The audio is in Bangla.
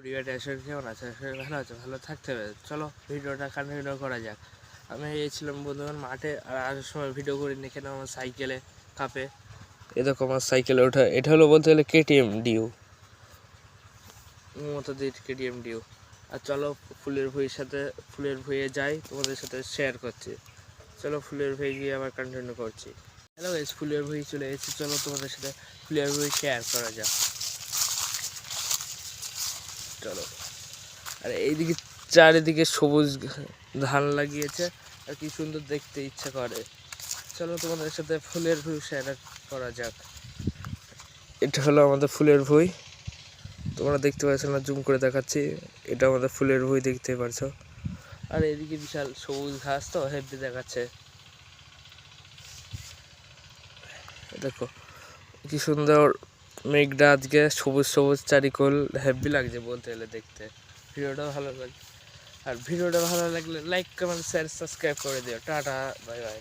প্রিয় ড্যাশের কেমন আছে? ভালো আছে, ভালো থাকতে হবে। চলো ভিডিওটা কন্টিনিউ করা যাক। আমি ছিলাম বন্ধুগণ মাঠে, আর আসার সময় ভিডিও করিনি কেন আমার সাইকেলে কাপে। এ দেখো আমার সাইকেলে ওঠা, এটা হলো বলতে গেলে কেটিএম ডিউ, মতো দিয়ে কেটিএম ডিউ। আর চলো ফুলের ভুঁইয়ে যাই, তোমাদের সাথে শেয়ার করছি। চলো ফুলের ভুঁই গিয়ে আবার কন্টিনিউ করছি। হ্যালো গাইস, ফুলের ভুঁই চলে এসেছি, চলো তোমাদের সাথে ফুলের ভুঁই শেয়ার করা যাক। চলো। আর এইদিকে চারিদিকে সবুজ ধান লাগিয়েছে, আর কি সুন্দর দেখতে ইচ্ছা করে। চলো তোমাদের সাথে ফুলের ভুঁই শেয়ার করা যাক। এটা হলো আমাদের ফুলের ভুঁই, তোমরা দেখতে পাচ্ছ না, জুম করে দেখাচ্ছি। এটা আমাদের ফুলের ভুঁই, দেখতে পারছো। আর এদিকে বিশাল সবুজ ঘাস, তো হেভি দেখাচ্ছে। দেখো কি সুন্দর মেঘটা আজকে, সবুজ সবুজ চারিকোল, হেভি লাগছে বলতে গেলে দেখতে। ভিডিওটা ভালো লাগে, আর ভিডিওটা ভালো লাগলে লাইক কমেন্ট শেয়ার সাবস্ক্রাইব করে দিও। Tata, bye bye.